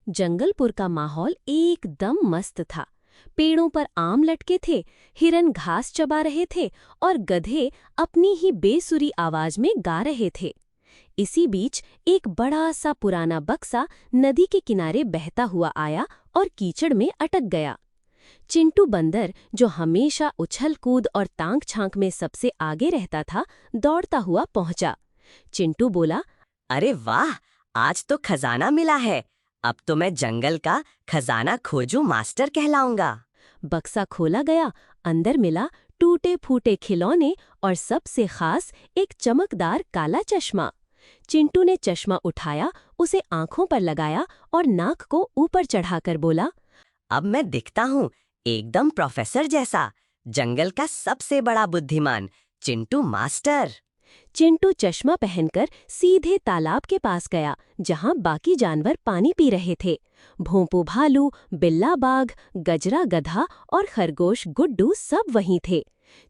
जंगलपुर का माहौल एकदम मस्त था। पेड़ों पर आम लटके थे, हिरन घास चबा रहे थे और गधे अपनी ही बेसुरी आवाज में गा रहे थे। इसी बीच एक बड़ा सा पुराना बक्सा नदी के किनारे बहता हुआ आया और कीचड़ में अटक गया। चिंटू बंदर, जो हमेशा उछल कूद और तांग छांक में सबसे आगे रहता था, दौड़ता हुआ पहुंचा। चिंटू बोला, अरे वाह, आज तो खजाना मिला है। अब तो मैं जंगल का खजाना खोजू मास्टर कहलाऊंगा। बक्सा खोला गया। अंदर मिला टूटे फूटे खिलौने और सबसे खास एक चमकदार काला चश्मा। चिंटू ने चश्मा उठाया, उसे आंखों पर लगाया और नाक को ऊपर चढ़ाकर बोला, अब मैं दिखता हूँ एकदम प्रोफेसर जैसा। जंगल का सबसे बड़ा बुद्धिमान चिंटू मास्टर। चिंटू चश्मा पहनकर सीधे तालाब के पास गया, जहां बाकी जानवर पानी पी रहे थे। भोंपू भालू, बिल्ला बाघ, गजरा गधा और खरगोश गुड्डू सब वहीं थे।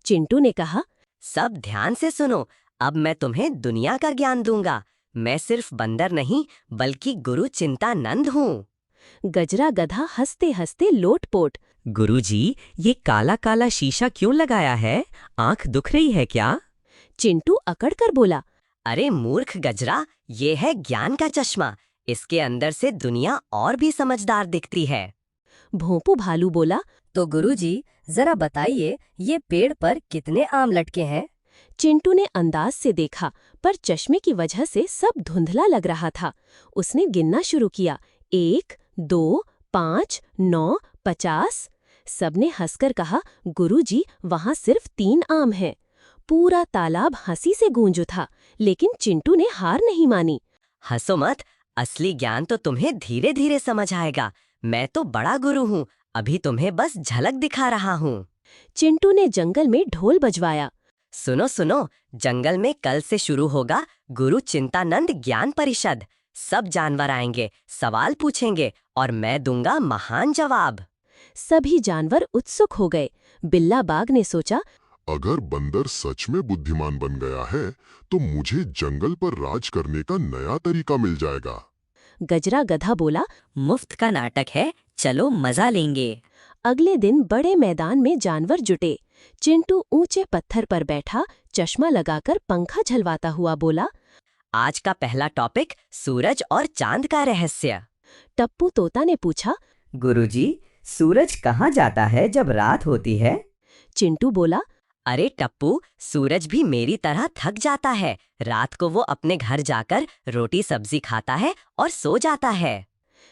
चिंटू ने कहा, सब ध्यान से सुनो, अब मैं तुम्हें दुनिया का ज्ञान दूंगा। मैं सिर्फ बंदर नहीं, बल्कि गुरु चिंतानंद हूँ। गजरा गधा हंसते हंसते लोटपोट, गुरुजी, ये काला काला शीशा क्यों लगाया है? आंख दुख रही है क्या? चिंटू अकड़कर बोला, अरे मूर्ख गजरा, ये है ज्ञान का चश्मा। इसके अंदर से दुनिया और भी समझदार दिखती है। भोंपू भालू बोला, तो गुरुजी, जरा बताइए, ये पेड़ पर कितने आम लटके हैं? चिंटू ने अंदाज से देखा, पर चश्मे की वजह से सब धुंधला लग रहा था। उसने गिनना शुरू किया, 1, 2, 5, 9, 50। सबने हंसकर कहा, गुरुजी, वहां सिर्फ 3 आम हैं। पूरा तालाब हंसी से गूंज उठा, लेकिन चिंटू ने हार नहीं मानी। हंसो मत, असली ज्ञान तो तुम्हें धीरे धीरे समझ आएगा। मैं तो बड़ा गुरु हूँ, अभी तुम्हें बस झलक दिखा रहा हूँ। चिंटू ने जंगल में ढोल बजवाया। सुनो सुनो, जंगल में कल से शुरू होगा गुरु चिंतानंद ज्ञान परिषद। सब जानवर आएंगे, सवाल पूछेंगे और मैं दूंगा महान जवाब। सभी जानवर उत्सुक हो गए। बिल्ला बाघ ने सोचा, अगर बंदर सच में बुद्धिमान बन गया है तो मुझे जंगल पर राज करने का नया तरीका मिल जाएगा। गजरा गधा बोला, मुफ्त का नाटक है, चलो मजा लेंगे। अगले दिन बड़े मैदान में जानवर जुटे। चिंटू ऊंचे पत्थर पर बैठा, चश्मा लगाकर पंखा झलवाता हुआ बोला, आज का पहला टॉपिक सूरज और चांद का रहस्य। टप्पू तोता ने पूछा, गुरुजी, सूरज कहाँ जाता है जब रात होती है? चिंटू बोला, अरे टप्पू, सूरज भी मेरी तरह थक जाता है। रात को वो अपने घर जाकर रोटी सब्जी खाता है और सो जाता है।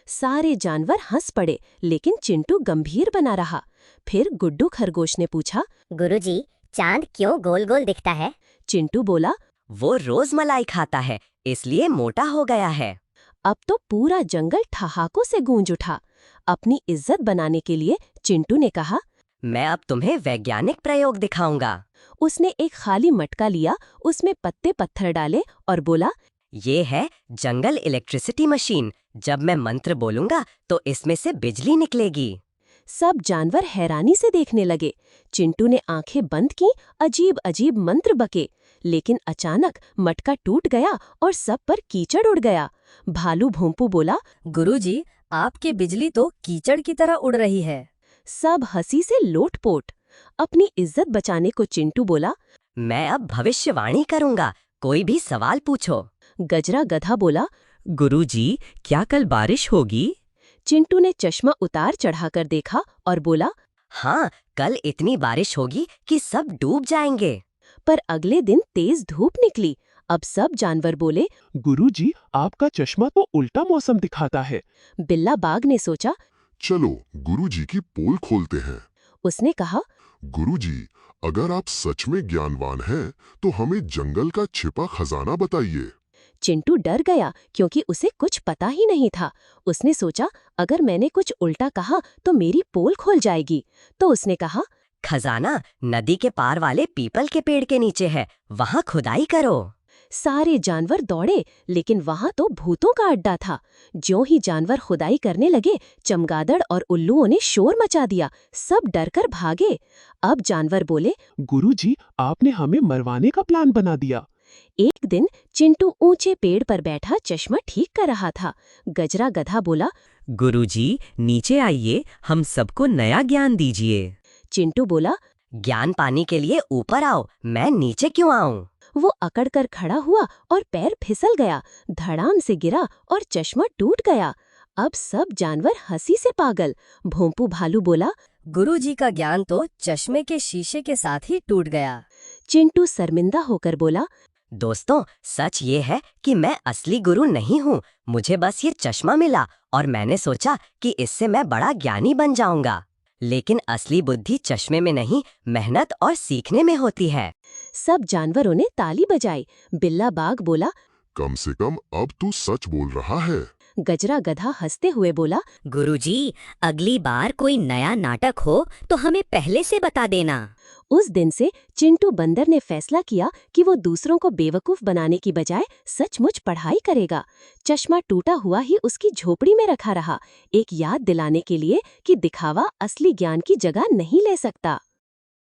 सारे जानवर हंस पड़े, लेकिन चिंटू गंभीर बना रहा। फिर गुड्डू खरगोश ने पूछा, गुरुजी, चांद क्यों गोल गोल दिखता है? चिंटू बोला, वो रोज मलाई खाता है, इसलिए मोटा हो गया है। अब तो पूरा जंगल ठहाकों से गूंज उठा। अपनी इज्जत बनाने के लिए चिंटू ने कहा, मैं अब तुम्हें वैज्ञानिक प्रयोग दिखाऊंगा। उसने एक खाली मटका लिया, उसमें पत्ते पत्थर डाले और बोला, ये है जंगल इलेक्ट्रिसिटी मशीन। जब मैं मंत्र बोलूंगा तो इसमें से बिजली निकलेगी। सब जानवर हैरानी से देखने लगे। चिंटू ने आंखें बंद की, अजीब अजीब मंत्र बके, लेकिन अचानक मटका टूट गया और सब पर कीचड़ उड़ गया। भालू भोंपू बोला, गुरुजी, आपकी बिजली तो कीचड़ की तरह उड़ रही है। सब हंसी से लोटपोट। अपनी इज्जत बचाने को चिंटू बोला, मैं अब भविष्यवाणी करूंगा, कोई भी सवाल पूछो। गजरा गधा बोला, गुरुजी, क्या कल बारिश होगी? चिंटू ने चश्मा उतार चढ़ाकर देखा और बोला, हाँ, कल इतनी बारिश होगी कि सब डूब जाएंगे। पर अगले दिन तेज धूप निकली। अब सब जानवर बोले, गुरुजी, आपका चश्मा तो उल्टा मौसम दिखाता है। बिल्ला बाघ ने सोचा, चलो गुरुजी की पोल खोलते हैं। उसने कहा, गुरुजी, अगर आप सच में ज्ञानवान हैं तो हमें जंगल का छिपा खजाना बताइए। चिंटू डर गया, क्योंकि उसे कुछ पता ही नहीं था। उसने सोचा, अगर मैंने कुछ उल्टा कहा तो मेरी पोल खोल जाएगी। तो उसने कहा, खजाना नदी के पार वाले पीपल के पेड़ के नीचे है, वहाँ खुदाई करो। सारे जानवर दौड़े, लेकिन वहां तो भूतों का अड्डा था। ज्यों ही जानवर खुदाई करने लगे, चमगादड़ और उल्लुओं ने शोर मचा दिया। सब डरकर भागे। अब जानवर बोले, गुरुजी, आपने हमें मरवाने का प्लान बना दिया। एक दिन चिंटू ऊंचे पेड़ पर बैठा चश्मा ठीक कर रहा था। गजरा गधा बोला, गुरुजी, नीचे आइए, हम सबको नया ज्ञान दीजिए। चिंटू बोला, ज्ञान पाने के लिए ऊपर आओ, मैं नीचे क्यों आऊं? वो अकड़ कर खड़ा हुआ और पैर फिसल गया, धड़ाम से गिरा और चश्मा टूट गया। अब सब जानवर हंसी से पागल। भोंपू भालू बोला, गुरुजी का ज्ञान तो चश्मे के शीशे के साथ ही टूट गया। चिंटू शर्मिंदा होकर बोला, दोस्तों, सच ये है कि मैं असली गुरु नहीं हूँ। मुझे बस ये चश्मा मिला और मैंने सोचा कि इससे मैं बड़ा ज्ञानी बन जाऊंगा। लेकिन असली बुद्धि चश्मे में नहीं, मेहनत और सीखने में होती है। सब जानवरों ने ताली बजाई। बिल्ला बाघ बोला, कम से कम अब तू सच बोल रहा है। गजरा गधा हंसते हुए बोला, गुरुजी, अगली बार कोई नया नाटक हो तो हमें पहले से बता देना। उस दिन से चिंटू बंदर ने फैसला किया कि वो दूसरों को बेवकूफ बनाने की बजाय सचमुच पढ़ाई करेगा। चश्मा टूटा हुआ ही उसकी झोपड़ी में रखा रहा, एक याद दिलाने के लिए कि दिखावा असली ज्ञान की जगह नहीं ले सकता।